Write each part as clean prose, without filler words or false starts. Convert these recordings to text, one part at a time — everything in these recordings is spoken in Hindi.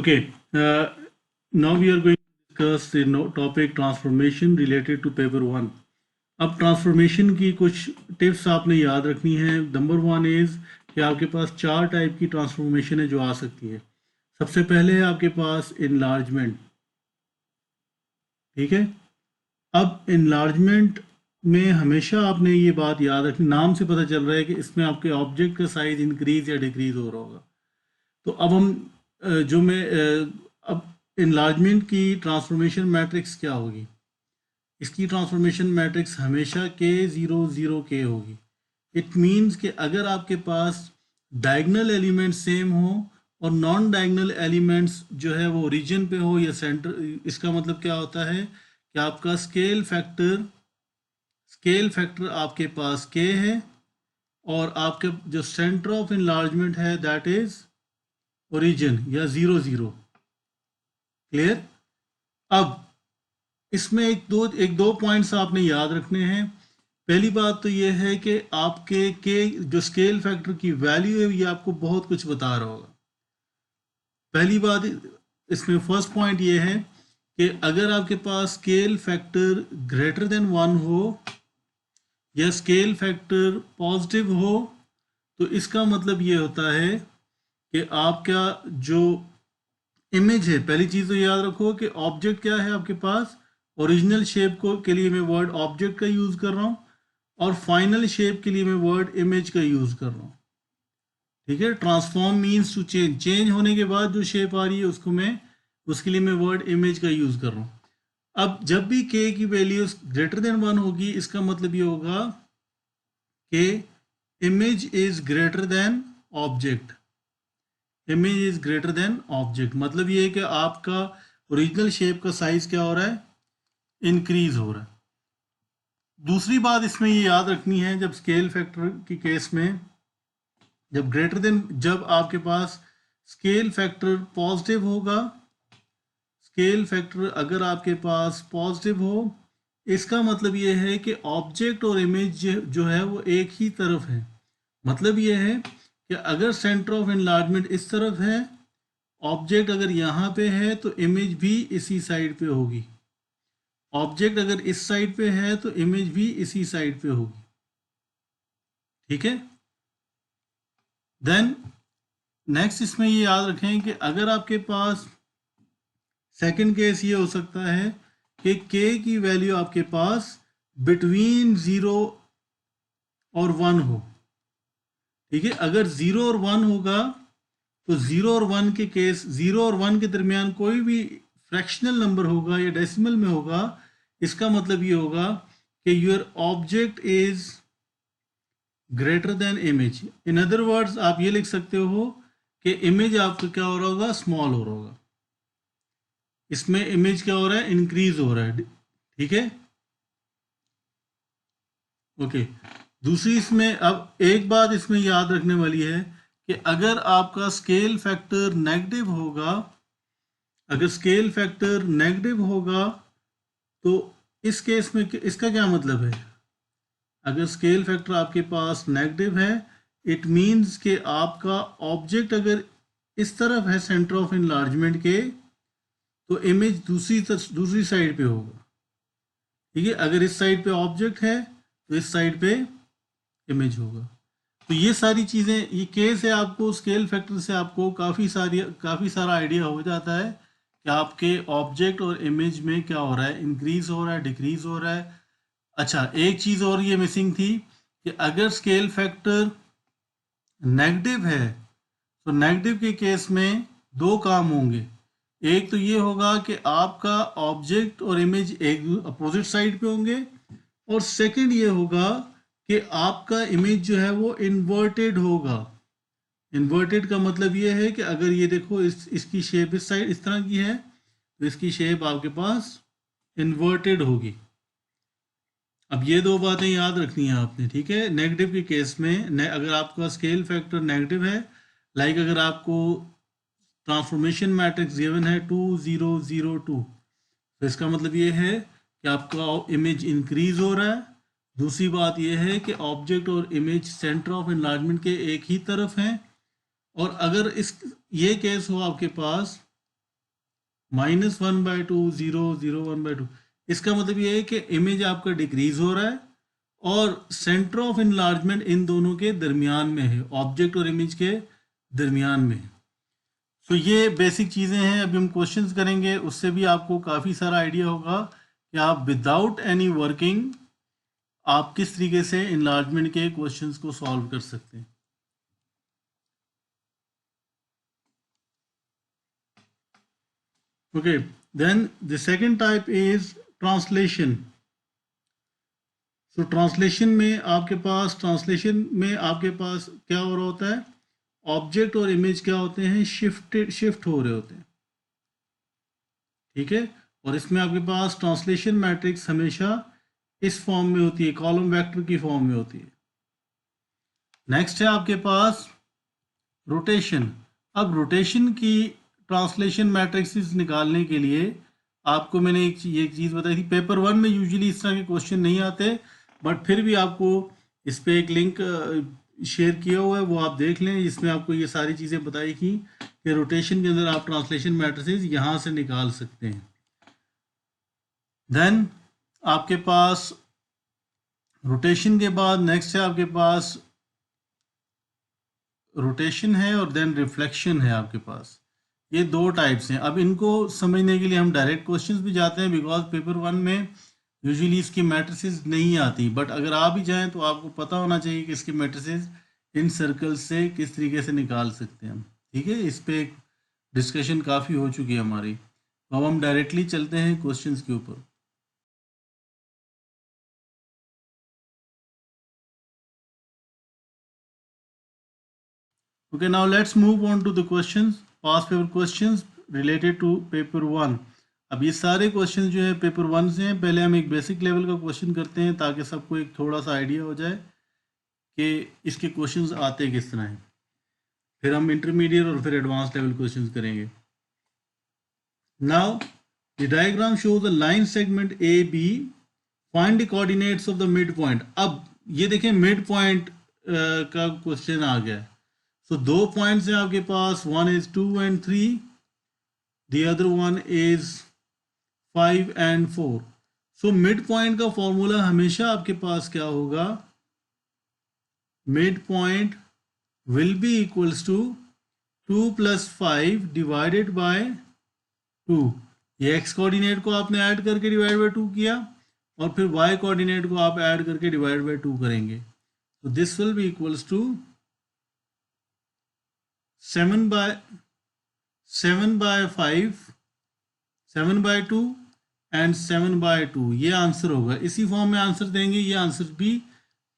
Okay, now we are going to discuss the topic transformation related to paper one. अब ट्रांसफॉर्मेशन की कुछ टिप्स आपने याद रखनी है. नंबर वन इज़ कि आपके पास चार टाइप की ट्रांसफॉर्मेशन है जो आ सकती है. सबसे पहले है आपके पास इनलार्जमेंट. ठीक है. अब इनलार्जमेंट में हमेशा आपने ये बात याद रखनी, नाम से पता चल रहा है कि इसमें आपके ऑब्जेक्ट का साइज इंक्रीज या डिक्रीज हो रहा होगा. तो अब हम अब इनलार्जमेंट की ट्रांसफॉर्मेशन मैट्रिक्स क्या होगी. इसकी ट्रांसफॉर्मेशन मैट्रिक्स हमेशा के 0 0 के होगी. इट मीन्स कि अगर आपके पास डायगनल एलिमेंट सेम हो और नॉन डायगनल एलिमेंट्स जो है वो ओरिजिन पे हो या सेंटर, इसका मतलब क्या होता है कि आपका स्केल फैक्टर आपके पास के है और आपके जो सेंटर ऑफ इनलार्जमेंट है दैट इज ओरिजिन या 0 0. क्लियर. अब इसमें एक दो पॉइंट्स आपने याद रखने हैं. पहली बात तो ये है कि आपके के जो स्केल फैक्टर की वैल्यू है ये आपको बहुत कुछ बता रहा होगा. पहली बात इसमें फर्स्ट पॉइंट ये है कि अगर आपके पास स्केल फैक्टर ग्रेटर देन 1 हो या स्केल फैक्टर पॉजिटिव हो तो इसका मतलब ये होता है कि आपका जो इमेज है, पहली चीज़ तो याद रखो कि ऑब्जेक्ट क्या है आपके पास. ओरिजिनल शेप को के लिए मैं वर्ड ऑब्जेक्ट का यूज़ कर रहा हूँ और फाइनल शेप के लिए मैं वर्ड इमेज का यूज़ कर रहा हूँ. ठीक है. ट्रांसफॉर्म मीन्स टू चेंज होने के बाद जो शेप आ रही है उसके लिए मैं वर्ड इमेज का यूज़ कर रहा हूँ. अब जब भी के की वैल्यू ग्रेटर देन 1 होगी इसका मतलब ये होगा कि image is greater than object. Image is greater than object मतलब ये है कि आपका ओरिजिनल शेप का साइज क्या हो रहा है, इंक्रीज हो रहा है. दूसरी बात इसमें ये याद रखनी है जब स्केल फैक्टर की केस में जब आपके पास स्केल फैक्टर पॉजिटिव होगा, स्केल फैक्टर अगर आपके पास पॉजिटिव हो इसका मतलब ये है कि ऑब्जेक्ट और इमेज जो है वो एक ही तरफ है. मतलब ये है कि अगर सेंटर ऑफ एनलार्जमेंट इस तरफ है, ऑब्जेक्ट अगर यहाँ पे है तो इमेज भी इसी साइड पे होगी. ऑब्जेक्ट अगर इस साइड पे है तो इमेज भी इसी साइड पे होगी. ठीक है. देन नेक्स्ट इसमें ये याद रखें कि अगर आपके पास सेकंड केस ये हो सकता है कि के की वैल्यू आपके पास बिटवीन 0 और 1 हो. ठीक है. अगर 0 और 1 होगा तो 0 और 1 के केस 0 और 1 के दरमियान कोई भी फ्रैक्शनल नंबर होगा या डेसिमल में होगा, इसका मतलब ये होगा कि your object is greater than image. In other words आप ये लिख सकते हो कि इमेज आपका क्या हो रहा होगा, स्मॉल हो रहा होगा. इसमें इमेज क्या हो रहा है, इंक्रीज हो रहा है. ठीक है. ओके. दूसरी इसमें अब एक बात इसमें याद रखने वाली है कि अगर आपका स्केल फैक्टर नेगेटिव होगा, अगर स्केल फैक्टर नेगेटिव होगा तो इस केस में इसका क्या मतलब है. अगर स्केल फैक्टर आपके पास नेगेटिव है इट मीन्स कि आपका ऑब्जेक्ट अगर इस तरफ है सेंटर ऑफ इनलार्जमेंट के तो इमेज दूसरी साइड पे होगा. ठीक है. अगर इस साइड पे ऑब्जेक्ट है तो इस साइड पे इमेज होगा. तो ये सारी चीज़ें, ये केस है, आपको स्केल फैक्टर से आपको काफ़ी सारा आइडिया हो जाता है कि आपके ऑब्जेक्ट और इमेज में क्या हो रहा है, इंक्रीज हो रहा है, डिक्रीज हो रहा है. अच्छा, एक चीज़ और ये मिसिंग थी कि अगर स्केल फैक्टर नेगेटिव है तो नेगेटिव के केस में दो काम होंगे. एक तो ये होगा कि आपका ऑब्जेक्ट और इमेज एक अपोजिट साइड पे होंगे और सेकंड ये होगा कि आपका इमेज जो है वो इन्वर्टेड होगा. इन्वर्टेड का मतलब ये है कि अगर ये देखो इसकी शेप इस साइड इस तरह की है तो इसकी शेप आपके पास इन्वर्टेड होगी. अब ये दो बातें याद रखनी है आपने. ठीक है. नेगेटिव के केस में अगर आपका स्केल फैक्टर नेगेटिव है, लाइक अगर आपको ट्रांसफॉर्मेशन मैट्रिक्स गिवन है 2 0 0 2 तो इसका मतलब ये है कि आपका इमेज इंक्रीज हो रहा है. दूसरी बात यह है कि ऑब्जेक्ट और इमेज सेंटर ऑफ एनलार्जमेंट के एक ही तरफ हैं. और अगर ये केस हो आपके पास -1/2, 0, 0, 1/2। इसका मतलब ये है कि इमेज आपका डिक्रीज हो रहा है और सेंटर ऑफ इनलार्जमेंट इन दोनों के दरमियान में है, ऑब्जेक्ट और इमेज के दरमियान में है। तो ये बेसिक चीज़ें हैं। अभी हम क्वेश्चंस करेंगे, उससे भी आपको काफ़ी सारा आइडिया होगा कि आप विदाउट एनी वर्किंग आप किस तरीके से इनलार्जमेंट के क्वेश्चंस को सॉल्व कर सकते हैं। Okay, then the second type is translation. So translation में आपके पास क्या हो रहा होता है, ऑब्जेक्ट और इमेज क्या होते हैं, शिफ्ट हो रहे होते हैं, ठीक है। और इसमें आपके पास ट्रांसलेशन मैट्रिक्स हमेशा इस फॉर्म में होती है, कॉलम वेक्टर की फॉर्म में होती है। नेक्स्ट है आपके पास रोटेशन। अब रोटेशन की ट्रांसलेशन मैट्रिक्स निकालने के लिए आपको मैंने एक चीज़ बताई थी। पेपर 1 में यूजुअली इस तरह के क्वेश्चन नहीं आते, बट फिर भी आपको इस पर एक लिंक शेयर किया हुआ है, वो आप देख लें। इसमें आपको ये सारी चीज़ें बताई थी कि रोटेशन के अंदर आप ट्रांसलेशन मैट्रिसेस यहाँ से निकाल सकते हैं। देन आपके पास रोटेशन के बाद नेक्स्ट है आपके पास रोटेशन है और देन रिफ्लेक्शन है आपके पास। ये दो टाइप्स हैं। अब इनको समझने के लिए हम डायरेक्ट क्वेश्चंस भी जाते हैं, बिकॉज पेपर 1 में यूजुअली इसकी मैट्रिसेस नहीं आती, बट अगर आप भी जाएं तो आपको पता होना चाहिए कि इसकी मैट्रिसेस इन सर्कल से किस तरीके से निकाल सकते हैं हम, ठीक है। इस पे डिस्कशन काफ़ी हो चुकी है हमारी। तो अब हम डायरेक्टली चलते हैं क्वेश्चंस के ऊपर। Okay, now let's move on to the questions, past paper questions related to paper 1। अब ये सारे क्वेश्चन जो है पेपर 1 से हैं। पहले हम एक बेसिक लेवल का क्वेश्चन करते हैं ताकि सबको एक थोड़ा सा आइडिया हो जाए कि इसके क्वेश्चंस आते किस तरह हैं। फिर हम इंटरमीडिएट और फिर एडवांस लेवल क्वेश्चंस करेंगे। Now the diagram shows the line segment A B, find the coordinates of the mid point. अब ये देखें मिड पॉइंट का क्वेश्चन आ गया है। So दो पॉइंट्स हैं आपके पास, one is 2 and 3, the other one is 5 and 4। So mid point का फॉर्मूला हमेशा आपके पास क्या होगा, mid point will be equals to 2 + 5 divided by 2। ये x कोऑर्डिनेट को आपने ऐड करके डिवाइड बाय 2 किया और फिर y कोऑर्डिनेट को आप ऐड करके डिवाइड बाय 2 करेंगे। तो this will be equals to 7/5, 7/2 and 7/2। ये आंसर होगा। इसी फॉर्म में आंसर देंगे, ये आंसर भी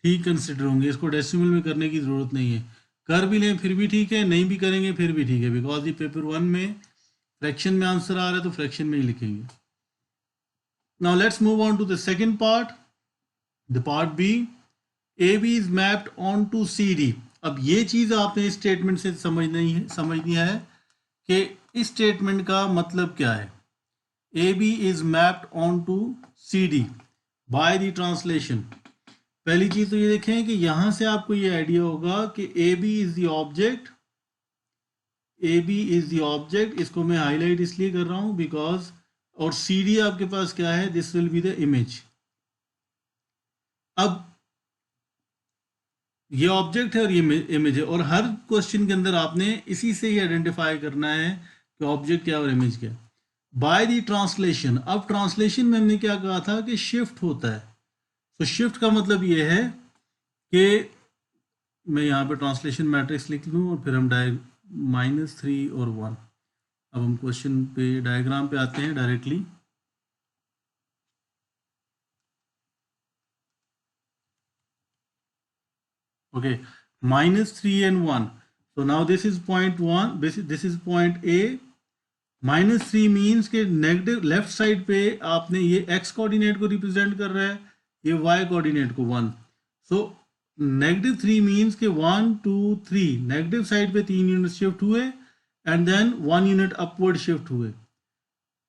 ठीक कंसिडर होंगे। इसको डेसिमल में करने की ज़रूरत नहीं है, कर भी लें फिर भी ठीक है, नहीं भी करेंगे फिर भी ठीक है, बिकॉज ये पेपर 1 में फ्रैक्शन में आंसर आ रहा है तो फ्रैक्शन में ही लिखेंगे। Now let's move on to the second part, the part B. A B is mapped on to C D. अब ये चीज़ आपने इस स्टेटमेंट से समझनी है कि इस स्टेटमेंट का मतलब क्या है। A B is mapped on to C D by the translation. पहली चीज़ तो ये देखें कि यहाँ से आपको ये आइडिया होगा कि A B is the object, A B is the object. इसको मैं हाईलाइट इसलिए कर रहा हूँ बिकॉज, और सी डी आपके पास क्या है, this will be the image. अब ये ऑब्जेक्ट है और ये इमेज है, और हर क्वेश्चन के अंदर आपने इसी से ही आइडेंटिफाई करना है कि ऑब्जेक्ट क्या और इमेज क्या। Bye the translation. अब ट्रांसलेशन में हमने क्या कहा था कि शिफ्ट होता है। तो शिफ्ट का मतलब ये है कि मैं यहाँ पे ट्रांसलेशन मैट्रिक्स लिख लूँ और फिर हम -3 और 1। अब हम क्वेश्चन पे डायग्राम पे आते हैं directly. Okay, -3 and 1. So now this is point 1, this is point A। -3 means के नेगेटिव लेफ्ट साइड पे आपने ये x कोऑर्डिनेट को रिप्रेजेंट कर रहा है, ये y कोऑर्डिनेट को 1। सो -3 मीन्स के 1 2 3 नेगेटिव साइड पे 3 यूनिट शिफ्ट हुए and then 1 unit upward shift हुए,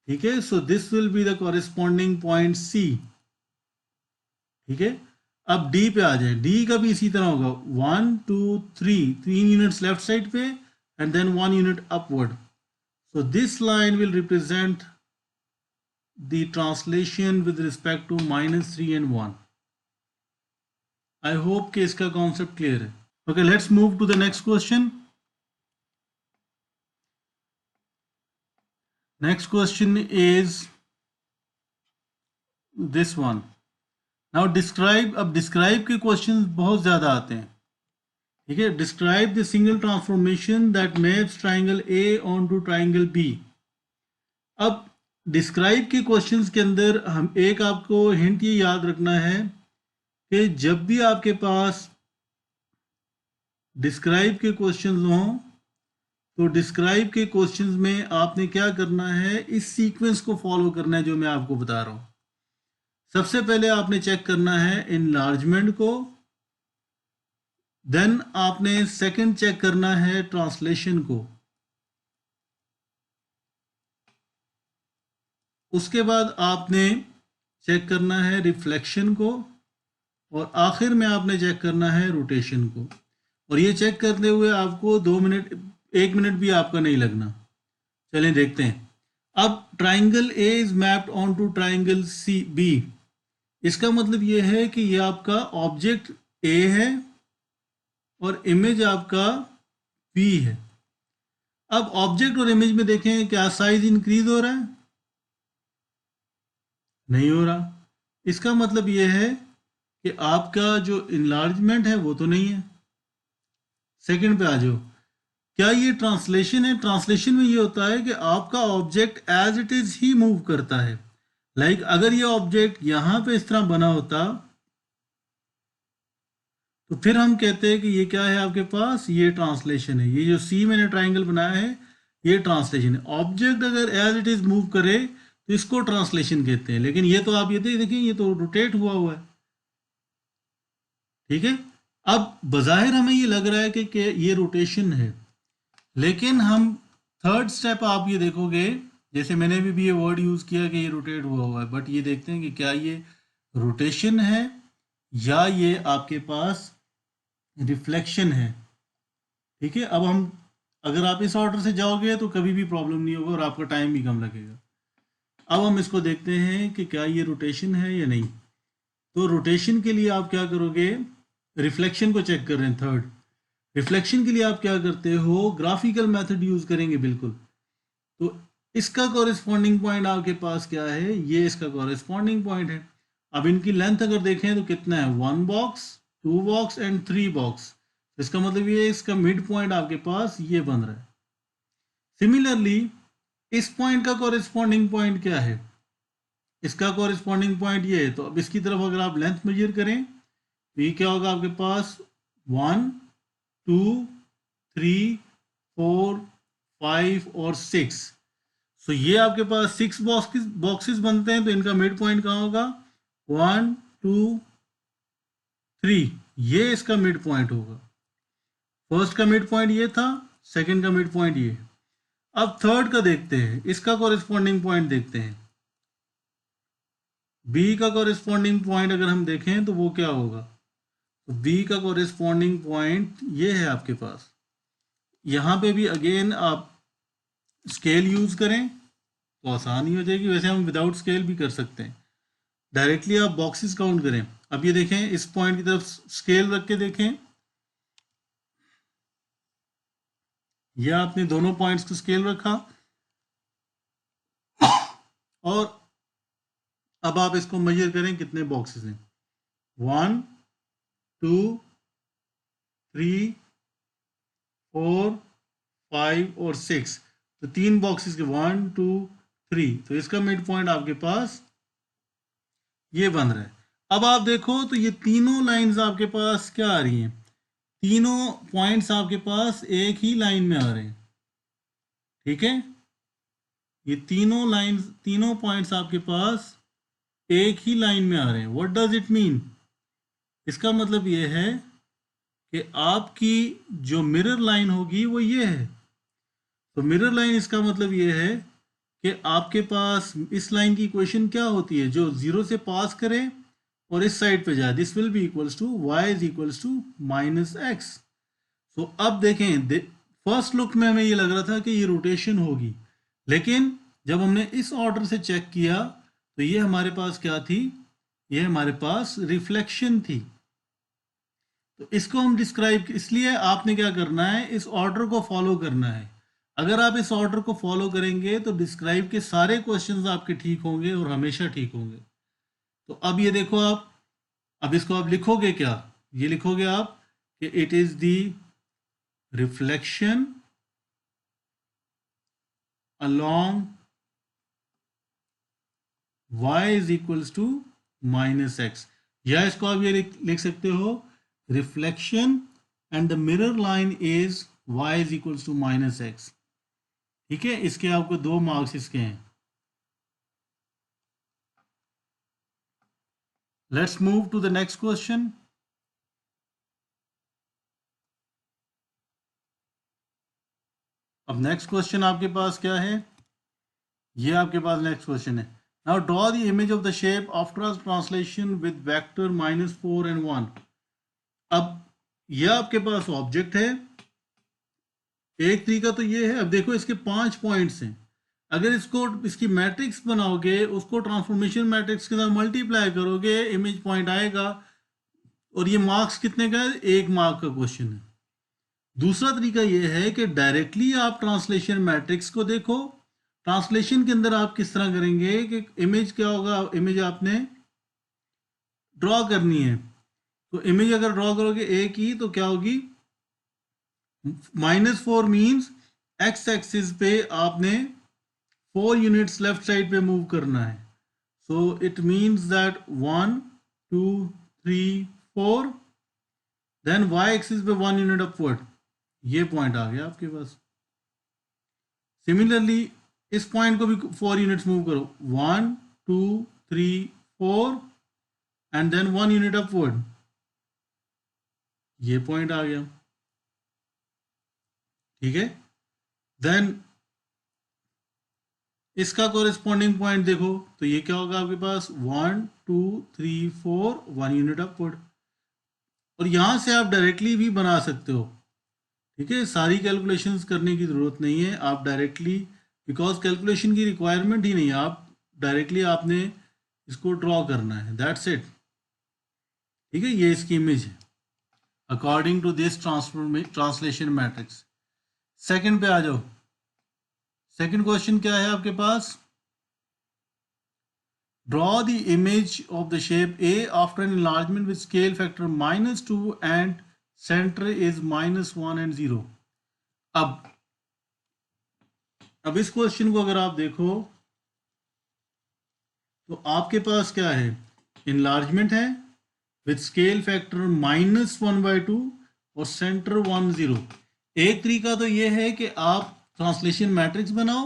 ठीक है। So this will be the corresponding point C, ठीक है। अब डी पे आ जाए, डी का भी इसी तरह होगा, 1 2 3 यूनिट्स लेफ्ट साइड पे and then 1 unit upward. So this line will represent the translation with respect to -3 and 1. I hope कि इसका concept clear है. Okay, let's move to the next question. Next question is this one. Now describe, अब describe के questions बहुत ज़्यादा आते हैं. ठीक है, describe the single transformation that maps triangle A onto triangle B. अब describe के questions के अंदर हम एक आपको hint ये याद रखना है कि जब भी आपके पास describe के questions हों तो describe के questions में आपने क्या करना है, इस sequence को follow करना है जो मैं आपको बता रहा हूँ. सबसे पहले आपने चेक करना है enlargement को, देन आपने सेकंड चेक करना है ट्रांसलेशन को, उसके बाद आपने चेक करना है रिफ्लेक्शन को, और आखिर में आपने चेक करना है रोटेशन को. और ये चेक करते हुए आपको 2 मिनट 1 मिनट भी आपका नहीं लगना. चलें देखते हैं. अब triangle A is mapped on to triangle C B. इसका मतलब ये है कि ये आपका ऑब्जेक्ट ए है और इमेज आपका B है. अब ऑब्जेक्ट और इमेज में देखें क्या साइज इंक्रीज हो रहा है? नहीं हो रहा. इसका मतलब ये है कि आपका जो इनलार्जमेंट है वो तो नहीं है. सेकंड पे आ जाओ. क्या ये ट्रांसलेशन है? ट्रांसलेशन में ये होता है कि आपका ऑब्जेक्ट एज इट इज ही मूव करता है. लाइक अगर ये ऑब्जेक्ट यहां पे इस तरह बना होता तो फिर हम कहते हैं कि ये क्या है आपके पास, ये ट्रांसलेशन है. ये जो सी मैंने ट्राइंगल बनाया है ये ट्रांसलेशन है. ऑब्जेक्ट अगर एज इट इज मूव करे तो इसको ट्रांसलेशन कहते हैं. लेकिन ये तो आप ये देखिए ये तो रोटेट हुआ है. ठीक है. अब बज़ाहिर हमें ये लग रहा है कि ये रोटेशन है, लेकिन हम थर्ड स्टेप आप ये देखोगे, जैसे मैंने भी ये वर्ड यूज किया कि ये रोटेट हुआ है, बट ये देखते हैं कि क्या ये रोटेशन है या ये आपके पास रिफ्लेक्शन है. ठीक है. अब हम अगर आप इस ऑर्डर से जाओगे तो कभी भी प्रॉब्लम नहीं होगा और आपका टाइम भी कम लगेगा. अब हम इसको देखते हैं कि क्या ये रोटेशन है या नहीं. तो रोटेशन के लिए आप क्या करोगे, रिफ्लेक्शन को चेक कर रहे हैं. थर्ड, रिफ्लेक्शन के लिए आप क्या करते हो, ग्राफिकल मेथड यूज करेंगे. बिल्कुल. तो इसका कॉरेस्पॉन्डिंग पॉइंट आपके पास क्या है, ये इसका कॉरेस्पॉन्डिंग पॉइंट है. अब इनकी लेंथ अगर देखें तो कितना है, 1 बॉक्स, 2 बॉक्स एंड 3 बॉक्स. इसका मतलब ये इसका मिड पॉइंट आपके पास ये बन रहा है. सिमिलरली इस पॉइंट का कॉरेस्पॉन्डिंग पॉइंट क्या है, इसका कॉरेस्पॉन्डिंग पॉइंट ये है. तो अब इसकी तरफ अगर आप लेंथ मेजर करें तो ये क्या होगा आपके पास, 1 2 3 4 5 और 6. सो ये आपके पास 6 बॉक्सेस बनते हैं. तो इनका मिड पॉइंट कहाँ होगा, 1 2 3. ये इसका मिड पॉइंट होगा. फर्स्ट का मिड पॉइंट ये था, सेकंड का मिड पॉइंट ये. अब थर्ड का देखते हैं, इसका कॉरेस्पॉन्डिंग पॉइंट देखते हैं. बी का कॉरेस्पॉन्डिंग पॉइंट अगर हम देखें तो वो क्या होगा, तो बी का कॉरेस्पॉन्डिंग पॉइंट ये है आपके पास. यहाँ पे भी अगेन आप स्केल यूज करें तो आसानी हो जाएगी. वैसे हम विदाउट स्केल भी कर सकते हैं. डायरेक्टली आप बॉक्सेस काउंट करें. अब ये देखें, इस पॉइंट की तरफ स्केल रख के देखें, यह आपने दोनों पॉइंट्स को स्केल रखा और अब आप इसको मेजर करें कितने बॉक्सेस हैं, 1 2 3 4 5 और 6. तो 3 बॉक्सेस के 1 2 3. तो इसका मिड पॉइंट आपके पास ये बन रहा है. अब आप देखो तो ये तीनों लाइंस आपके पास क्या आ रही हैं, तीनों पॉइंट्स आपके पास एक ही लाइन में आ रहे हैं. ठीक है. ये तीनों लाइंस, तीनों पॉइंट्स आपके पास एक ही लाइन में आ रहे हैं. व्हाट डज इट मीन, इसका मतलब ये है कि आपकी जो मिरर लाइन होगी वो ये है. तो मिरर लाइन इसका मतलब ये है कि आपके पास इस लाइन की इक्वेशन क्या होती है, जो 0 से पास करे और इस साइड पे जाए. This will be equals to y is equals to -x. So अब देखें, फर्स्ट लुक में हमें ये लग रहा था कि ये रोटेशन होगी, लेकिन जब हमने इस ऑर्डर से चेक किया तो ये हमारे पास क्या थी, ये हमारे पास रिफ्लेक्शन थी। तो इसको हम डिस्क्राइब, इसलिए आपने क्या करना है, इस ऑर्डर को फॉलो करना है। अगर आप इस ऑर्डर को फॉलो करेंगे तो डिस्क्राइब के सारे क्वेश्चंस आपके ठीक होंगे और हमेशा ठीक होंगे। तो अब ये देखो आप, अब इसको आप लिखोगे क्या, ये लिखोगे आप कि it is the reflection along y is equals to minus x, या इसको आप ये लिख सकते हो, reflection and the mirror line is y is equals to minus x। ठीक है, इसके आपको 2 मार्क्स इसके हैं। Let's move to the next question. अब नेक्स्ट क्वेश्चन आपके पास क्या है, ये आपके पास नेक्स्ट क्वेश्चन है। Now draw the image of the shape after translation with vector -4 and 1। अब ये आपके पास ऑब्जेक्ट है, एक तरीका तो ये है। अब देखो इसके 5 पॉइंट्स हैं, अगर इसको इसकी मैट्रिक्स बनाओगे, उसको ट्रांसफॉर्मेशन मैट्रिक्स के साथ मल्टीप्लाई करोगे, इमेज पॉइंट आएगा। और ये मार्क्स कितने का है, 1 मार्क का क्वेश्चन है। दूसरा तरीका ये है कि डायरेक्टली आप ट्रांसलेशन मैट्रिक्स को देखो। ट्रांसलेशन के अंदर आप किस तरह करेंगे कि इमेज क्या होगा, इमेज आपने ड्रॉ करनी है, तो इमेज अगर ड्रॉ करोगे ए की तो क्या होगी, -4 मीन्स एक्स एक्सिस पे आपने 4 यूनिट्स लेफ्ट साइड पे मूव करना है। So it means that 1 2 3 4, then Y axis पे 1 यूनिट अपवर्ड, ये पॉइंट आ गया आपके पास। सिमिलरली इस पॉइंट को भी 4 यूनिट्स मूव करो, 1 2 3 4 एंड देन 1 यूनिट अपवर्ड, ये पॉइंट आ गया। ठीक है, देन इसका कोरिस्पॉन्डिंग पॉइंट देखो तो ये क्या होगा आपके पास, 1 2 3 4 1 यूनिट अपवर्ड। और यहां से आप डायरेक्टली भी बना सकते हो। ठीक है, सारी कैलकुलेशंस करने की ज़रूरत नहीं है, आप डायरेक्टली, बिकॉज कैलकुलेशन की रिक्वायरमेंट ही नहीं है, आप डायरेक्टली आपने इसको ड्रॉ करना है, दैट्स इट। ठीक है, ये इसकी इमेज है according to this translation matrix. Second पे आ जाओ। सेकंड क्वेश्चन क्या है आपके पास, draw the image of the shape A after an enlargement with scale factor -2 and centre is -1 and 0। अब इस क्वेश्चन को अगर आप देखो तो आपके पास क्या है, इनलार्जमेंट है विद स्केल फैक्टर -1/2 और सेंटर 1 0। एक तरीका तो ये है कि आप ट्रांसलेशन मैट्रिक्स बनाओ,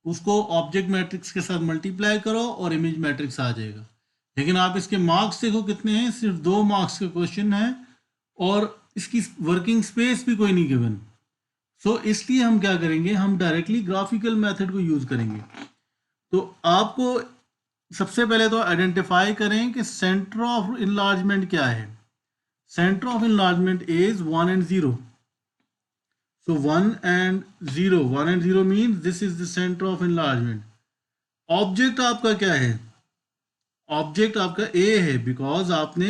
उसको ऑब्जेक्ट मैट्रिक्स के साथ मल्टीप्लाई करो और इमेज मैट्रिक्स आ जाएगा। लेकिन आप इसके मार्क्स देखो कितने हैं, सिर्फ 2 मार्क्स का क्वेश्चन है और इसकी वर्किंग स्पेस भी कोई नहीं गिवन। सो इसलिए हम क्या करेंगे, हम डायरेक्टली ग्राफिकल मेथड को यूज करेंगे। तो आपको सबसे पहले तो आइडेंटिफाई करें कि सेंटर ऑफ इनलार्जमेंट क्या है। Centre of enlargement is 1 and 0। So 1 and 0 means this is the center of enlargement. Object आपका क्या है, ऑब्जेक्ट आपका A है, बिकॉज आपने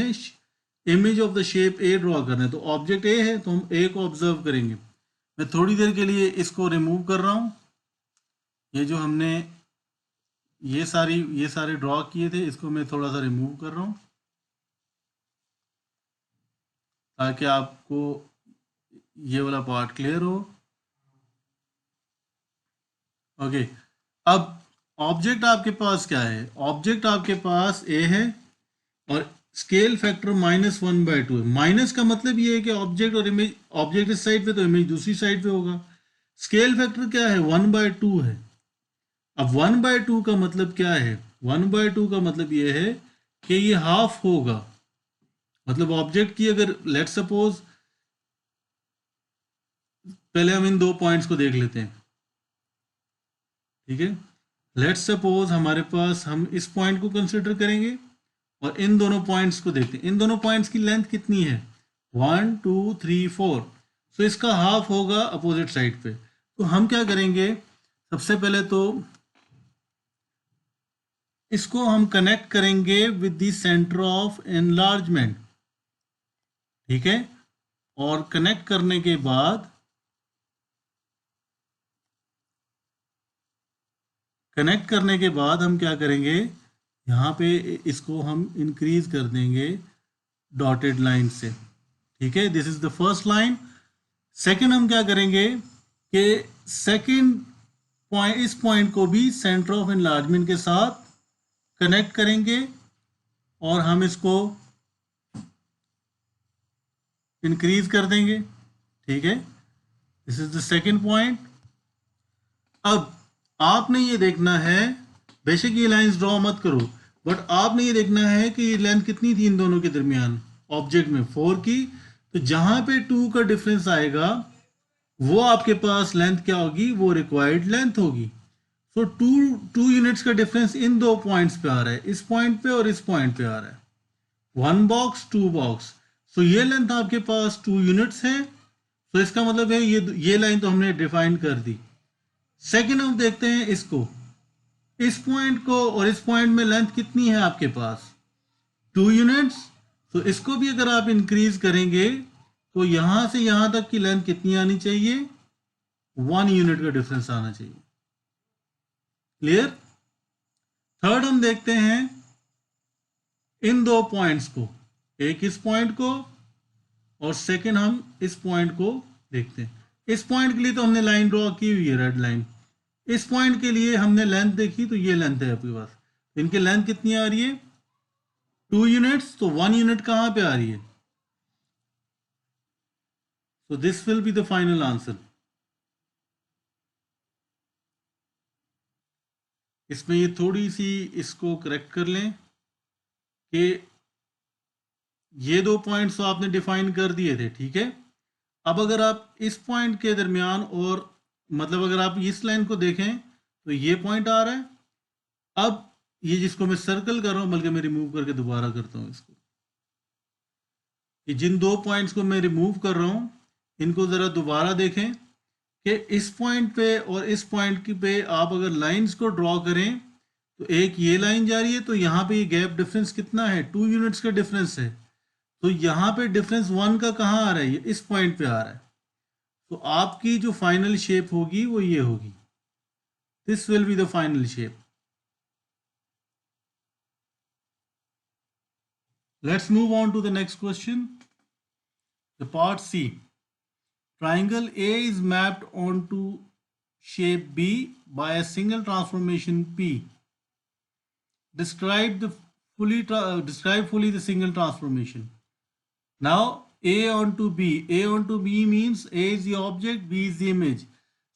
image of the shape A draw करना है, तो ऑब्जेक्ट A है, तो हम A को ऑब्जर्व करेंगे। मैं थोड़ी देर के लिए इसको रिमूव कर रहा हूँ, ये जो हमने ये सारे ड्रॉ किए थे, इसको मैं थोड़ा सा रिमूव कर रहा हूँ ताकि आपको ये वाला पार्ट क्लियर हो। ओके, अब ऑब्जेक्ट आपके पास क्या है, ऑब्जेक्ट आपके पास A है और स्केल फैक्टर -1/2 है। माइनस का मतलब ये है कि ऑब्जेक्ट और इमेज, ऑब्जेक्ट इस साइड पे तो इमेज दूसरी साइड पे होगा। स्केल फैक्टर क्या है, 1/2 है। अब 1/2 का मतलब क्या है, 1/2 का मतलब ये है कि ये हाफ होगा। मतलब ऑब्जेक्ट की अगर लेट सपोज, पहले हम इन 2 पॉइंट्स को देख लेते हैं। ठीक है, लेट्स सपोज हमारे पास, हम इस पॉइंट को कंसिडर करेंगे और इन दोनों पॉइंट्स को देखते हैं। इन दोनों पॉइंट्स की लेंथ कितनी है, 1 2 3 4। सो इसका हाफ होगा अपोजिट साइड पे। तो हम क्या करेंगे, सबसे पहले तो इसको हम कनेक्ट करेंगे with the centre of enlargement, ठीक है। और कनेक्ट करने के बाद हम क्या करेंगे, यहाँ पे इसको हम इंक्रीज कर देंगे डॉटेड लाइन से, ठीक है। This is the first line. Second हम क्या करेंगे कि सेकंड पॉइंट, इस पॉइंट को भी सेंटर ऑफ एनलार्जमेंट के साथ कनेक्ट करेंगे और हम इसको इंक्रीज कर देंगे, ठीक है। This is the second point. अब आपने ये देखना है, बेशक ये लाइंस ड्रॉ मत करो, बट आपने ये देखना है कि ये लेंथ कितनी थी इन दोनों के दरमियान, ऑब्जेक्ट में 4 की। तो जहां पे 2 का डिफरेंस आएगा वो आपके पास लेंथ क्या होगी, वो रिक्वायर्ड लेंथ होगी। सो टू यूनिट्स का डिफरेंस इन दो पॉइंट्स पे आ रहा है, इस पॉइंट पे और इस पॉइंट पे आ रहा है। 1 बॉक्स 2 बॉक्स, सो ये लेंथ आपके पास 2 यूनिट्स है। तो इसका मतलब है ये लाइन तो हमने डिफाइन कर दी। सेकेंड हम देखते हैं इसको, इस पॉइंट को और इस पॉइंट में लेंथ कितनी है आपके पास, 2 यूनिट्स। तो इसको भी अगर आप इंक्रीज करेंगे तो यहां से यहां तक की लेंथ कितनी आनी चाहिए, 1 यूनिट का डिफरेंस आना चाहिए। क्लियर। थर्ड हम देखते हैं इन दो पॉइंट्स को, एक इस पॉइंट को और सेकेंड हम इस पॉइंट को देखते हैं। इस पॉइंट के लिए तो हमने लाइन ड्रॉ की हुई है, रेड लाइन। इस पॉइंट के लिए हमने लेंथ देखी, तो ये लेंथ है आपके पास। इनकी लेंथ कितनी आ रही है, 2 यूनिट्स। तो 1 यूनिट कहां पे आ रही है, so this will be the final answer। इसमें ये थोड़ी सी इसको करेक्ट कर लें कि ये 2 पॉइंट्स तो आपने डिफाइन कर दिए थे, ठीक है। अब अगर आप इस पॉइंट के दरमियान और मतलब अगर आप इस लाइन को देखें तो ये पॉइंट आ रहा है। अब ये जिसको मैं सर्कल कर रहा हूं, बल्कि मैं रिमूव करके दोबारा करता हूं इसको, कि जिन 2 पॉइंट्स को मैं रिमूव कर रहा हूं इनको ज़रा दोबारा देखें कि इस पॉइंट पे और इस पॉइंट की पे आप अगर लाइंस को ड्रॉ करें तो एक ये लाइन जा रही है, तो यहाँ पे ये गैप डिफरेंस कितना है, 2 यूनिट्स का डिफरेंस है। तो यहाँ पे डिफरेंस 1 का कहाँ आ रहा है, ये इस पॉइंट पे आ रहा है। तो आपकी जो फाइनल शेप होगी वो ये होगी, this will be the final shape. Let's move on to the next question, the part C. Triangle A is mapped onto shape B by a single transformation P. Describe fully the single transformation. Now A onto B. A onto B means A is the object, B is the image.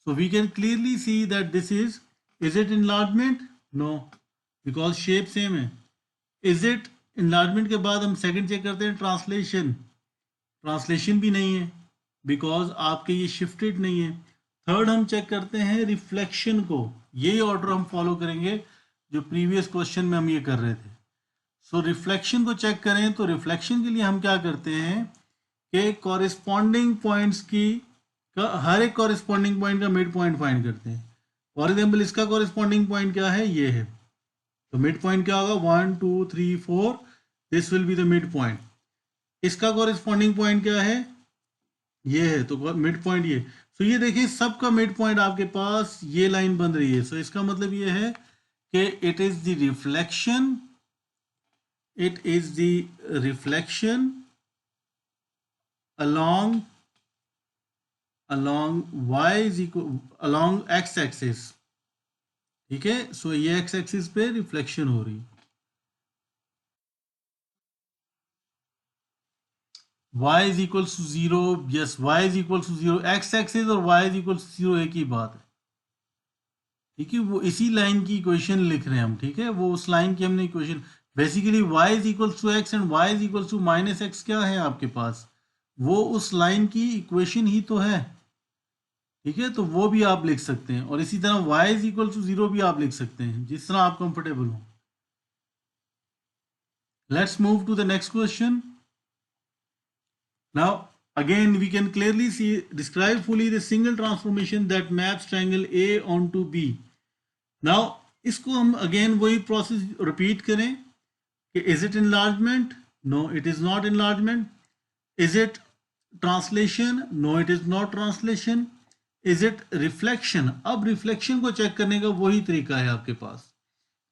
So we can clearly see that this is it enlargement? No, because shape same है. Is it enlargement के बाद हम second check करते हैं translation. Translation भी नहीं है, बिकॉज आपके ये शिफ्टेड नहीं है। थर्ड हम चेक करते हैं रिफ्लेक्शन को, यही ऑर्डर हम फॉलो करेंगे जो प्रीवियस क्वेश्चन में हम ये कर रहे थे। सो रिफ्लेक्शन को चेक करें तो रिफ्लेक्शन के लिए हम क्या करते हैं कि कॉरेस्पॉन्डिंग पॉइंट्स की हर एक कॉरेस्पॉन्डिंग पॉइंट का मिड पॉइंट फाइंड करते हैं। फॉर एग्जाम्पल इसका कॉरेस्पॉन्डिंग पॉइंट क्या है, ये है, तो मिड पॉइंट क्या होगा, 1 2 3 4, this will be the mid point. इसका कॉरेस्पॉन्डिंग पॉइंट क्या है, ये है, तो मिड पॉइंट ये। सो ये देखिए सबका मिड पॉइंट आपके पास ये लाइन बन रही है। सो इसका मतलब ये है कि it is the reflection, along y is equal along x axis, ठीक है। सो ये x एक्सिस पे रिफ्लेक्शन हो रही है। y is equals to 0, yes y is equals to 0, x axis और y is equals to 0 एक ही बात है, ठीक है। वो इसी लाइन की इक्वेशन लिख रहे हैं हम, ठीक है। वो उस लाइन की हमने equation, basically y is equals to x and y is equals to minus x क्या है आपके पास, वो उस लाइन की इक्वेशन ही तो है, ठीक है। तो वो भी आप लिख सकते हैं और इसी तरह y is equals to 0 भी आप लिख सकते हैं, जिस तरह आप कंफर्टेबल हो। Let's move to the next question. Now Again, we can clearly see, describe fully the single transformation that maps triangle A onto B. Now, इसको हम again वही process repeat करें कि is it enlargement? No, it is not enlargement. Is it translation? No, it is not translation. Is it reflection? अब reflection को check करने का वही तरीका है आपके पास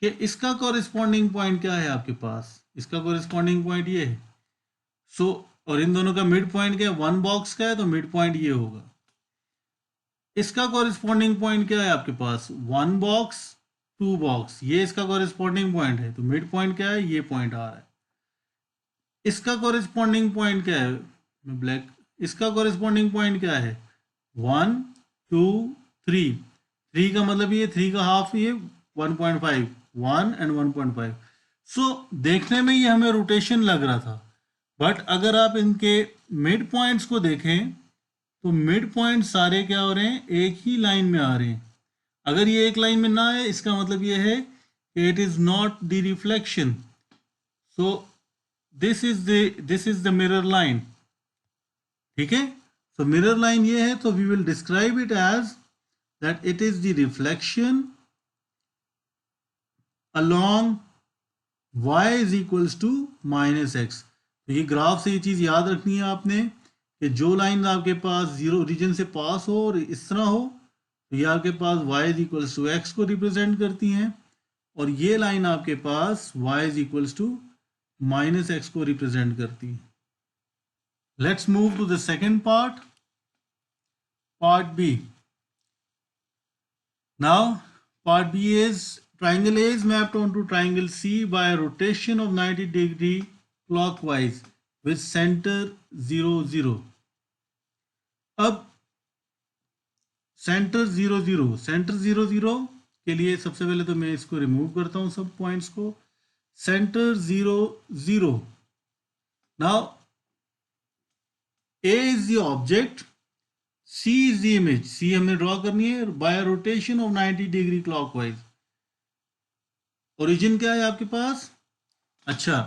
कि इसका corresponding point क्या है आपके पास, इसका corresponding point ये है. So, और इन दोनों का मिड पॉइंट क्या है, वन बॉक्स का है तो मिड पॉइंट ये होगा. इसका कॉरेस्पॉन्डिंग पॉइंट क्या है आपके पास, वन बॉक्स टू बॉक्स, ये इसका कॉरेस्पॉन्डिंग पॉइंट है, तो मिड पॉइंट क्या है, ये पॉइंट आ रहा है. इसका कॉरेस्पॉन्डिंग पॉइंट क्या है, ब्लैक, इसका कॉरेस्पॉन्डिंग पॉइंट क्या है, 1 2 3. 3 का मतलब ये 3 का हाफ, ये 1.5, 1 and 1.5. सो देखने में ये हमें रोटेशन लग रहा था, बट अगर आप इनके मिड पॉइंट्स को देखें तो मिड पॉइंट सारे क्या हो रहे हैं, एक ही लाइन में आ रहे हैं. अगर ये एक लाइन में ना है, इसका मतलब ये है कि it is not the reflection. So this is the mirror line. ठीक है, सो मिरर लाइन ये है, तो we will describe it as that it is the reflection along y is equals to -x. तो ये ग्राफ से ये चीज़ याद रखनी है आपने कि जो लाइन आपके पास जीरो रीजन से पास हो और इस तरह हो, तो ये आपके पास y is equals to X को रिप्रेजेंट करती हैं, और ये लाइन आपके पास y is equals to -x को रिप्रेजेंट करती है. Let's move to the second part, part B. Now part B is triangle A is mapped onto triangle C by a rotation of 90 degree clockwise with center 0 0. अब सेंटर 0 0, सेंटर 0 0 के लिए सबसे पहले तो मैं इसको रिमूव करता हूं सब पॉइंट्स को. Centre 0 0. Now A is the object, C is the image. C हमने ड्रॉ करनी है by a rotation of 90 degree clockwise. Origin क्या है आपके पास. अच्छा,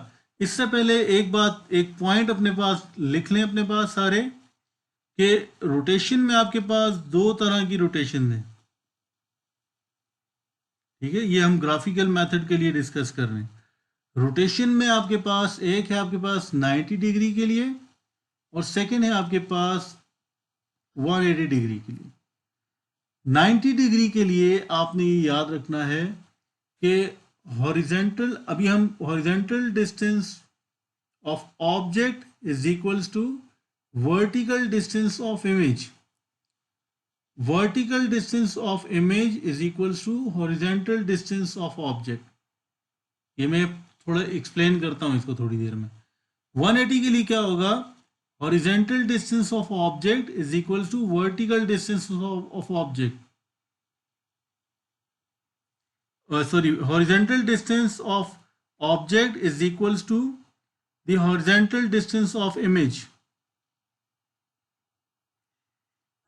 इससे पहले एक बात, एक पॉइंट अपने पास लिख लें अपने पास सारे, कि रोटेशन में आपके पास दो तरह की रोटेशन है. ठीक है, ये हम ग्राफिकल मेथड के लिए डिस्कस कर रहे हैं. रोटेशन में आपके पास एक है आपके पास 90 डिग्री के लिए, और सेकंड है आपके पास 180 डिग्री के लिए. 90 डिग्री के लिए आपने ये याद रखना है कि हॉरिजेंटल, अभी हम horizontal distance of object is equals to vertical distance of image. Vertical distance of image is equals to horizontal distance of object. ये मैं थोड़ा एक्सप्लेन करता हूं इसको थोड़ी देर में. 180 के लिए क्या होगा, horizontal distance of object is equals to vertical distance of object. Horizontal distance of object is equals to the horizontal distance of image.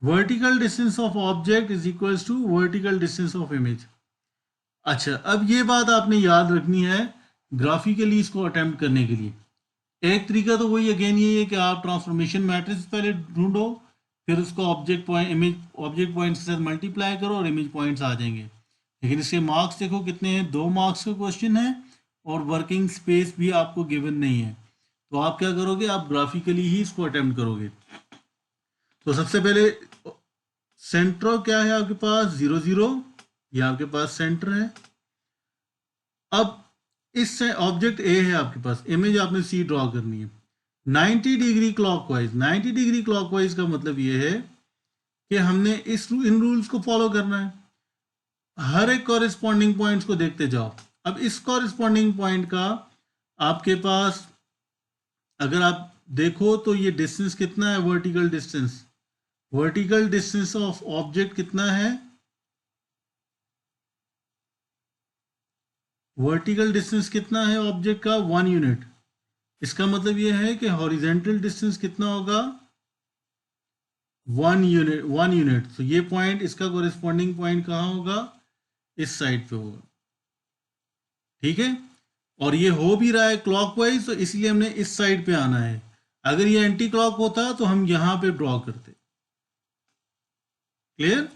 Vertical distance of object is equals to vertical distance of image. अच्छा, अब ये बात आपने याद रखनी है ग्राफिकली इसको अटेम्प्ट करने के लिए. एक तरीका तो वही अगेन ये है कि आप ट्रांसफॉर्मेशन मैट्रिक्स पहले ढूंढो, फिर उसको object point, image object point के साथ मल्टीप्लाई करो और इमेज पॉइंट्स आ जाएंगे. लेकिन इसके मार्क्स देखो कितने हैं, 2 मार्क्स का क्वेश्चन है और वर्किंग स्पेस भी आपको गिवन नहीं है. तो आप क्या करोगे, आप ग्राफिकली ही इसको अटेम्प्ट करोगे. तो सबसे पहले सेंटर क्या है आपके पास, 0 0, ये आपके पास सेंटर है. अब इस ऑब्जेक्ट ए है आपके पास, इमेज आपने सी ड्रॉ करनी है 90 डिग्री क्लॉकवाइज. 90 डिग्री क्लॉकवाइज का मतलब ये है कि हमने इन रूल्स को फॉलो करना है. हर एक कॉरेस्पॉन्डिंग पॉइंट्स को देखते जाओ. अब इस कॉरेस्पॉन्डिंग पॉइंट का आपके पास अगर आप देखो तो ये डिस्टेंस कितना है, vertical distance. Vertical distance of object कितना है, वर्टिकल डिस्टेंस कितना है ऑब्जेक्ट का, 1 यूनिट. इसका मतलब ये है कि हॉरिजेंटल डिस्टेंस कितना होगा, 1 यूनिट. तो ये पॉइंट, इसका कॉरेस्पॉन्डिंग पॉइंट कहाँ होगा, इस साइड पे होगा. ठीक है, और ये हो भी रहा है क्लॉकवाइज, तो इसलिए हमने इस साइड पे आना है. अगर ये एंटी क्लॉक होता तो हम यहां पे ड्रॉ करते। क्लियर?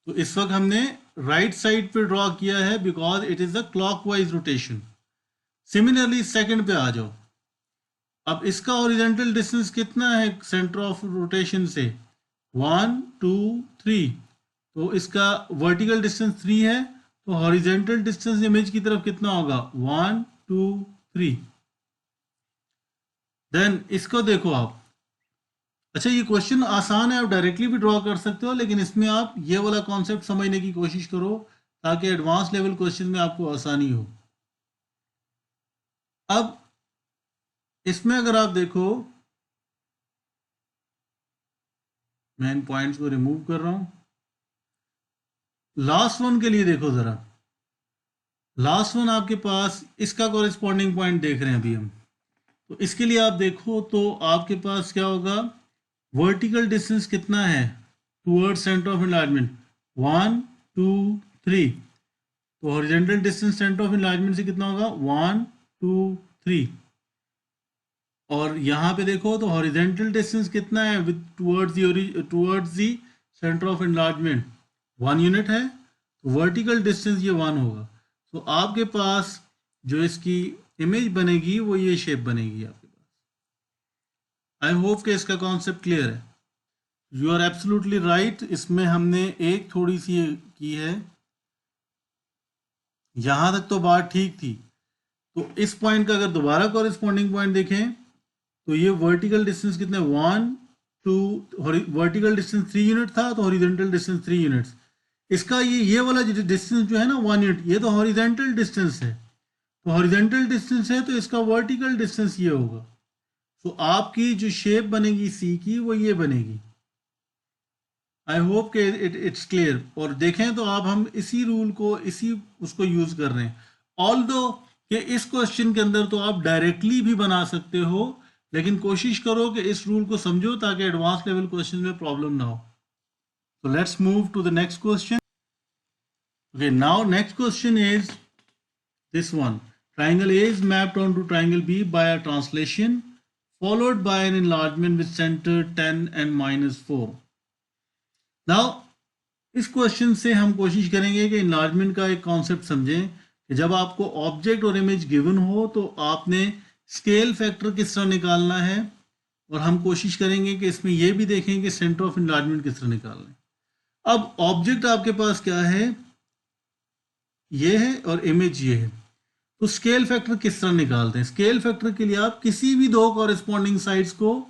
तो इस वक्त हमने राइट साइड पे ड्रॉ किया है because it is a clockwise rotation. Similarly second पे आ जाओ। अब इसका हॉरिजॉन्टल डिस्टेंस कितना है सेंटर ऑफ रोटेशन से? 1 2 3। तो इसका वर्टिकल डिस्टेंस 3 है, तो हॉरिजॉन्टल डिस्टेंस इमेज की तरफ कितना होगा? 1 2 3। देन इसको देखो आप। अच्छा, ये क्वेश्चन आसान है, आप डायरेक्टली भी ड्रॉ कर सकते हो, लेकिन इसमें आप ये वाला कॉन्सेप्ट समझने की कोशिश करो ताकि एडवांस लेवल क्वेश्चन में आपको आसानी हो। अब इसमें अगर आप देखो, मैं इन पॉइंट्स को रिमूव कर रहा हूं। लास्ट वन के लिए देखो जरा। लास्ट वन आपके पास इसका कॉरेस्पॉन्डिंग पॉइंट देख रहे हैं अभी हम। तो इसके लिए आप देखो तो आपके पास क्या होगा? वर्टिकल डिस्टेंस कितना है टूवर्ड्स सेंटर ऑफ एनलार्जमेंट? 1 2 3। तो horizontal distance centre of enlargement से कितना होगा? 1 2 3। और यहाँ पे देखो तो हॉरिजॉन्टल डिस्टेंस कितना है with towards the centre of enlargement? 1 unit है। तो वर्टिकल डिस्टेंस ये 1 होगा। तो आपके पास जो इसकी इमेज बनेगी वो ये शेप बनेगी आपके पास। आई होप कि इसका कॉन्सेप्ट क्लियर है। You are absolutely right. इसमें हमने एक थोड़ी सी की है, यहाँ तक तो बात ठीक थी। तो इस पॉइंट का अगर दोबारा कॉरेस्पॉन्डिंग पॉइंट देखें तो ये वर्टिकल डिस्टेंस कितने? 1 2। वर्टिकल डिस्टेंस 3 यूनिट था, तो हॉरिजॉन्टल डिस्टेंस 3 यूनिट्स। इसका ये वाला डिस्टेंस जो है ना 1 यूनिट, ये तो हॉरिजॉन्टल डिस्टेंस है। तो हॉरिजॉन्टल डिस्टेंस है तो इसका वर्टिकल डिस्टेंस ये होगा। तो आपकी जो शेप बनेगी सी की वो ये बनेगी। आई होप के इट्स क्लियर। और देखें तो आप हम इसी रूल को उसको यूज कर रहे हैं। ऑल्दो कि इस क्वेश्चन के अंदर तो आप डायरेक्टली भी बना सकते हो, लेकिन कोशिश करो कि इस रूल को समझो ताकि एडवांस लेवल क्वेश्चन में प्रॉब्लम ना हो। So let's move to the next question. Okay, now next question is this one. Triangle A is mapped onto triangle B by a translation followed by an enlargement with center 10 and -4. Now इस क्वेश्चन से हम कोशिश करेंगे कि enlargement का एक कॉन्सेप्ट समझें कि जब आपको ऑब्जेक्ट और इमेज गिवन हो तो आपने स्केल फैक्टर किस तरह निकालना है, और हम कोशिश करेंगे कि इसमें यह भी देखें कि सेंटर ऑफ एनलार्जमेंट किस तरह निकालना है। अब ऑब्जेक्ट आपके पास क्या है? ये है, और इमेज ये है। तो स्केल फैक्टर किस तरह निकालते हैं? स्केल फैक्टर के लिए आप किसी भी दो कॉरेस्पॉन्डिंग साइड्स को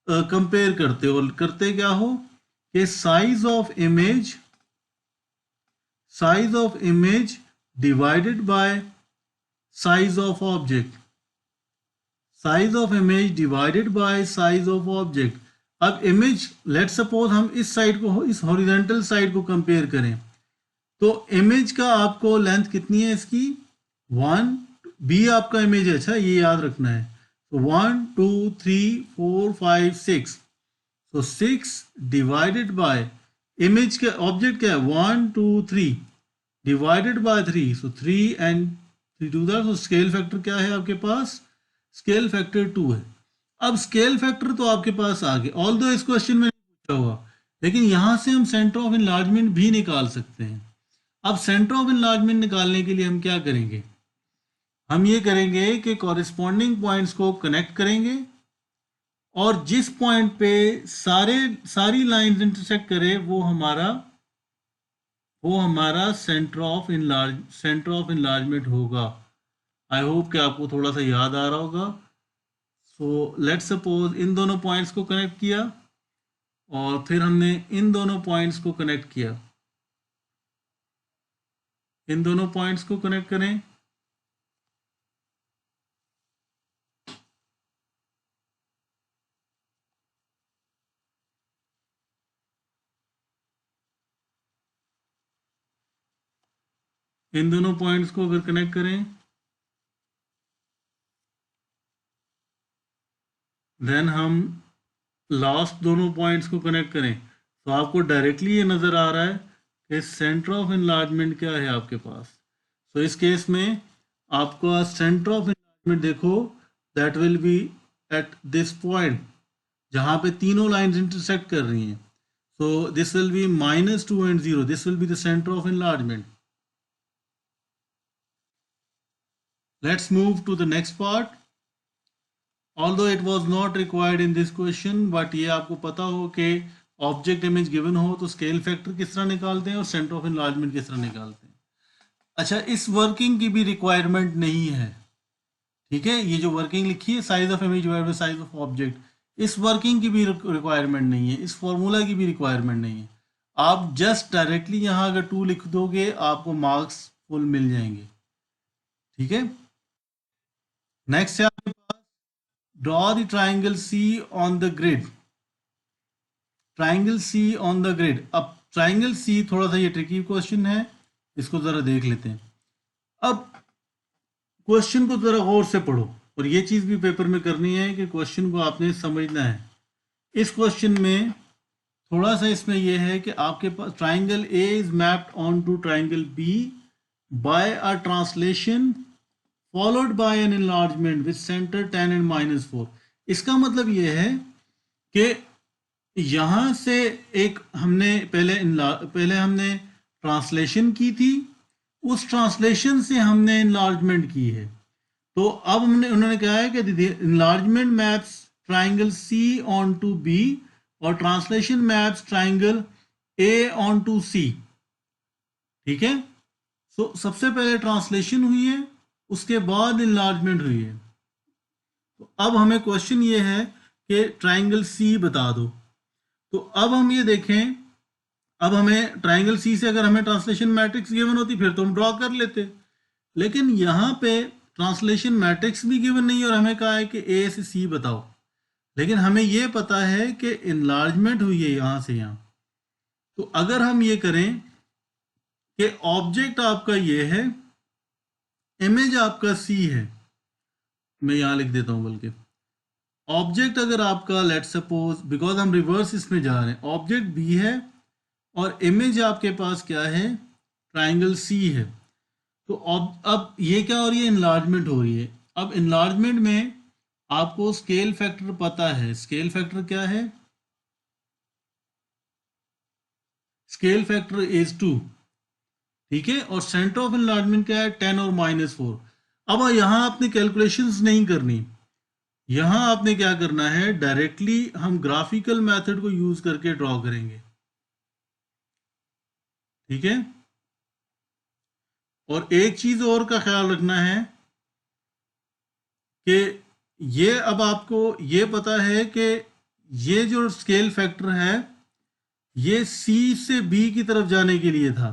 कंपेयर करते हो। करते क्या हो कि size of image divided by size of object. Size of image divided by size of object. अब इमेज लेट सपोज हम इस साइड को, इस हॉरिजॉन्टल साइड को कंपेयर करें, तो इमेज का आपको लेंथ कितनी है इसकी? 1 बी आपका इमेज है। अच्छा, ये याद रखना है। तो 1 2 3 4 5 6। तो 6 डिवाइडेड बाय इमेज का ऑब्जेक्ट क्या है? 1 2 3 divided by 3। So 3 and 3 to that. तो स्केल फैक्टर क्या है आपके पास? स्केल फैक्टर 2 है। अब स्केल फैक्टर तो आपके पास आ गए, ऑल्दो इस क्वेश्चन में नहीं पूछा हुआ, लेकिन यहां से हम सेंटर ऑफ एनलार्जमेंट भी निकाल सकते हैं। अब सेंटर ऑफ एनलार्जमेंट निकालने के लिए हम क्या करेंगे? हम ये करेंगे कि कॉरेस्पॉन्डिंग पॉइंट्स को कनेक्ट करेंगे, और जिस पॉइंट पे सारी लाइंस इंटरसेक्ट करे वो हमारा सेंटर ऑफ एनलार्जमेंट होगा। आई होप कि आपको थोड़ा सा याद आ रहा होगा। सो लेट्स सपोज इन दोनों पॉइंट्स को कनेक्ट किया, और फिर हमने इन दोनों पॉइंट्स को कनेक्ट किया। इन दोनों पॉइंट्स को कनेक्ट करें। इन दोनों पॉइंट्स को अगर कनेक्ट करें, देन हम लास्ट दोनों पॉइंट्स को कनेक्ट करें, तो आपको डायरेक्टली ये नज़र आ रहा है कि सेंटर ऑफ एनलार्जमेंट क्या है आपके पास। तो इस केस में आपका सेंटर ऑफ एनलार्जमेंट देखो, that will be at this point जहाँ पे तीनों लाइंस इंटरसेक्ट कर रही हैं. So this will be -2 and 0. This will be the center of enlargement. Let's move to the next part. Although it was not required in this question, but ये आपको पता हो कि ऑब्जेक्ट इमेज गिवन हो तो स्केल फैक्टर किस तरह निकालते हैं और सेंटर ऑफ एनलार्जमेंट किस तरह निकालते हैं. अच्छा, इस वर्किंग की भी रिक्वायरमेंट नहीं है. ठीक है, ये जो वर्किंग लिखी है size of image divided by size of object, इस वर्किंग की भी रिक्वायरमेंट नहीं है, इस फॉर्मूला की भी रिक्वायरमेंट नहीं है. आप जस्ट डायरेक्टली यहाँ अगर 2 लिख दोगे आपको मार्क्स फुल मिल जाएंगे. ठीक है, नेक्स्ट है आपके पास draw the triangle C on the grid. Triangle C on the grid. अब ट्राइंगल सी थोड़ा सा ये ट्रिकी क्वेश्चन है, इसको जरा देख लेते हैं. अब क्वेश्चन को जरा गौर से पढ़ो, और ये चीज भी पेपर में करनी है कि क्वेश्चन को आपने समझना है. इस क्वेश्चन में थोड़ा सा इसमें यह है कि आपके पास triangle A is mapped on to triangle B by a translation followed by an enlargement with centre 10 and -4. इसका मतलब यह है कि यहां से एक हमने पहले हमने ट्रांसलेशन की थी, उस ट्रांसलेशन से हमने एनलार्जमेंट की है. तो अब उन्होंने कहा है कि enlargement maps triangle C onto B और translation maps triangle A on to C. ठीक है, सो सबसे पहले ट्रांसलेशन हुई है, उसके बाद एनलार्जमेंट हुई है. तो अब हमें क्वेश्चन ये है कि ट्राइंगल सी बता दो. तो अब हम ये देखें, अब हमें ट्राइंगल सी से अगर हमें ट्रांसलेशन मैट्रिक्स गिवन होती फिर तो हम ड्रॉ कर लेते, लेकिन यहाँ पे ट्रांसलेशन मैट्रिक्स भी गिवन नहीं और हमें कहा है कि ए से सी बताओ. लेकिन हमें ये पता है कि इनलार्जमेंट हुई है यहाँ से यहाँ. तो अगर हम ये करें कि ऑब्जेक्ट आपका ये है, इमेज आपका सी है, मैं यहाँ लिख देता हूँ बल्कि ऑब्जेक्ट अगर आपका लेट सपोज, बिकॉज हम रिवर्स इसमें जा रहे हैं, ऑब्जेक्ट बी है और इमेज आपके पास क्या है, ट्राइंगल सी है. तो अब ये क्या हो रही है, इनलार्जमेंट हो रही है. अब इनलार्जमेंट में आपको स्केल फैक्टर पता है. स्केल फैक्टर क्या है, स्केल फैक्टर इज 2. ठीक है, और सेंटर ऑफ इनलार्जमेंट क्या है, 10 और -4. अब यहां आपने कैलकुलेशंस नहीं करनी, यहां आपने क्या करना है, डायरेक्टली हम ग्राफिकल मेथड को यूज करके ड्रॉ करेंगे. ठीक है, और एक चीज और का ख्याल रखना है कि ये अब आपको ये पता है कि ये जो स्केल फैक्टर है ये सी से बी की तरफ जाने के लिए था,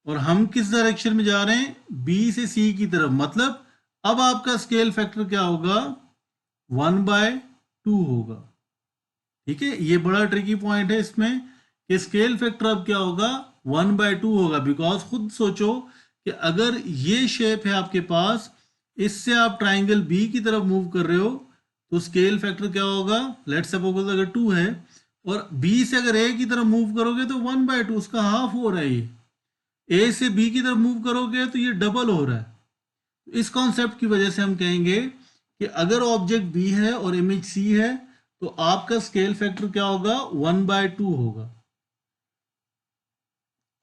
और हम किस डायरेक्शन में जा रहे हैं, बी से सी की तरफ. मतलब अब आपका स्केल फैक्टर क्या होगा, 1/2 होगा. ठीक है, ये बड़ा ट्रिकी पॉइंट है इसमें कि स्केल फैक्टर अब क्या होगा, 1/2 होगा. बिकॉज खुद सोचो कि अगर ये शेप है आपके पास, इससे आप ट्राइंगल बी की तरफ मूव कर रहे हो तो स्केल फैक्टर क्या होगा, लेट्स सपोज अगर 2 है और बी से अगर ए की तरफ मूव करोगे तो 1/2, उसका हाफ हो रहा है. ये ए से बी की तरफ मूव करोगे तो ये डबल हो रहा है. इस कॉन्सेप्ट की वजह से हम कहेंगे कि अगर ऑब्जेक्ट बी है और इमेज सी है तो आपका स्केल फैक्टर क्या होगा, 1/2 होगा.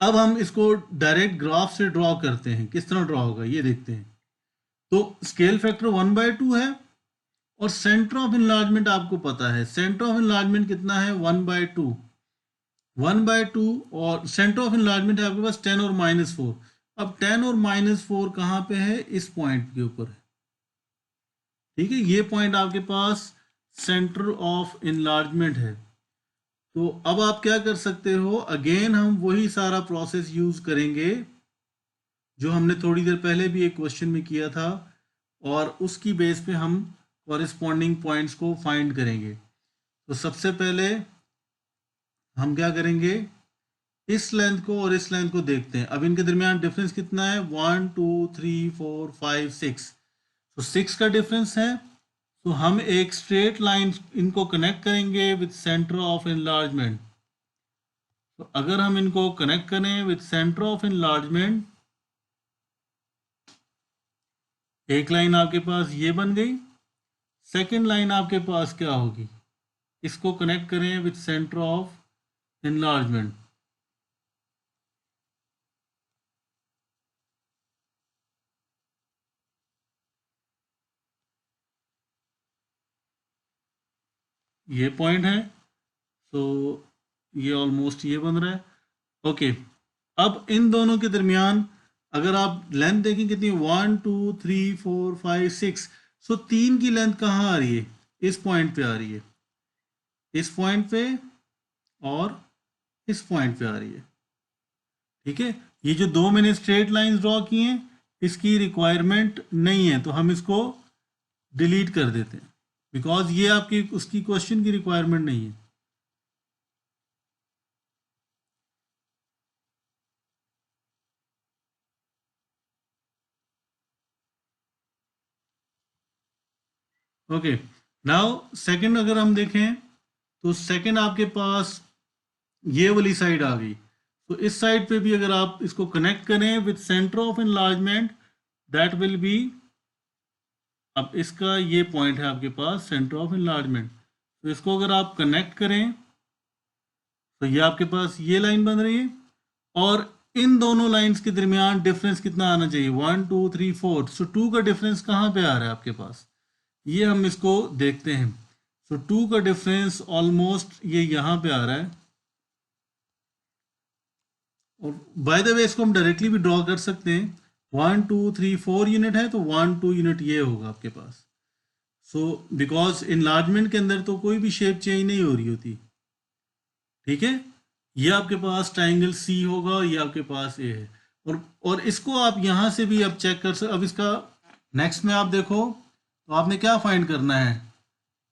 अब हम इसको डायरेक्ट ग्राफ से ड्रॉ करते हैं. किस तरह ड्रॉ होगा ये देखते हैं. तो स्केल फैक्टर 1/2 है और सेंटर ऑफ इनलार्जमेंट आपको पता है, सेंटर ऑफ इनलार्जमेंट कितना है, 1/2. 1/2 और सेंटर ऑफ इनलार्जमेंट है आपके पास 10 और -4. अब 10 और -4 कहाँ पे है, इस पॉइंट के ऊपर है. ठीक है, ये पॉइंट आपके पास सेंटर ऑफ इनलार्जमेंट है. तो अब आप क्या कर सकते हो, अगेन हम वही सारा प्रोसेस यूज करेंगे जो हमने थोड़ी देर पहले भी एक क्वेश्चन में किया था, और उसकी बेस पे हम कॉरेस्पॉन्डिंग पॉइंट्स को फाइंड करेंगे. तो सबसे पहले हम क्या करेंगे, इस लेंथ को और इस लेंथ को देखते हैं. अब इनके दरमियान डिफरेंस कितना है, 1 2 3 4 5 6. तो 6 का डिफरेंस है. तो हम एक स्ट्रेट लाइन इनको कनेक्ट करेंगे विद सेंटर ऑफ एनलार्जमेंट. तो अगर हम इनको कनेक्ट करें विद सेंटर ऑफ एनलार्जमेंट, एक लाइन आपके पास ये बन गई. सेकंड लाइन आपके पास क्या होगी, इसको कनेक्ट करें विथ सेंटर ऑफ एनलार्जमेंट। ये पॉइंट है, तो ये ऑलमोस्ट ये बन रहा है। ओके, अब इन दोनों के दरमियान अगर आप लेंथ देखें कितनी, 1 2 3 4 5 6, सो 3 की लेंथ कहाँ आ रही है, इस पॉइंट पे आ रही है, इस पॉइंट पे और इस पॉइंट पे आ रही है। ठीक है, ये जो दो मैंने स्ट्रेट लाइंस ड्रॉ की हैं इसकी रिक्वायरमेंट नहीं है, तो हम इसको डिलीट कर देते हैं, बिकॉज ये आपकी उसकी क्वेश्चन की रिक्वायरमेंट नहीं है। ओके, नाउ सेकंड अगर हम देखें तो सेकंड आपके पास ये वाली साइड आ गई, तो इस साइड पे भी अगर आप इसको कनेक्ट करें with centre of enlargement, that will be, अब इसका ये पॉइंट है आपके पास सेंटर ऑफ एनलार्जमेंट, तो इसको अगर आप कनेक्ट करें तो ये आपके पास ये लाइन बन रही है, और इन दोनों लाइंस के दरमियान डिफरेंस कितना आना चाहिए, 1 2 3 4, सो 2 का डिफरेंस कहाँ पे आ रहा है आपके पास, ये हम इसको देखते हैं। सो 2 का डिफरेंस ऑलमोस्ट ये यहाँ पे आ रहा है, और बाय द वे इसको हम डायरेक्टली भी ड्रॉ कर सकते हैं, 1 2 3 4 यूनिट है तो 1 2 यूनिट ये होगा आपके पास। सो बिकॉज इनलार्जमेंट के अंदर तो कोई भी शेप चेंज नहीं हो रही होती। ठीक है, ये आपके पास ट्राइंगल सी होगा, ये आपके पास ए है, और इसको आप यहाँ से भी अब चेक कर सकते। अब इसका नेक्स्ट में आप देखो तो आपने क्या फाइंड करना है,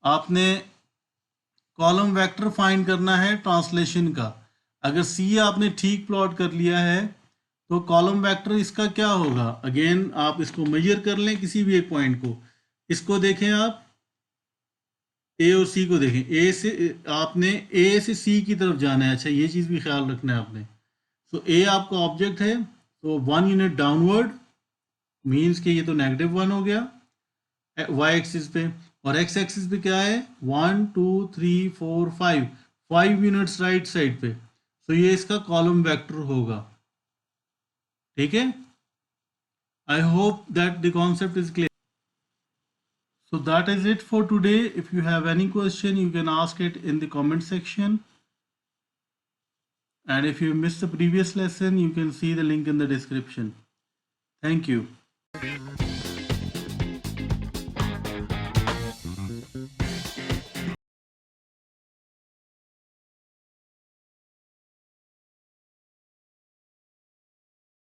आपने कॉलम वेक्टर फाइंड करना है ट्रांसलेशन का। अगर सी आपने ठीक प्लॉट कर लिया है तो कॉलम वेक्टर इसका क्या होगा, अगेन आप इसको मेजर कर लें किसी भी एक पॉइंट को, इसको देखें आप, ए और सी को देखें, ए से आपने ए से सी की तरफ जाना है, अच्छा ये चीज़ भी ख्याल रखना है आपने। सो ए आपका ऑब्जेक्ट है, तो 1 यूनिट डाउनवर्ड मीन्स कि ये तो -1 हो गया वाई एक्सिस पे, और एक्स एक्सिस पे क्या है 1 2 3 4 5 यूनिट्स राइट साइड पे, तो ये इसका कॉलम वेक्टर होगा। ठीक है, I hope that the concept is clear. So that is it for today. If you have any question, you can ask it in the comment section. And if you missed the previous lesson, you can see the link in the description. Thank you.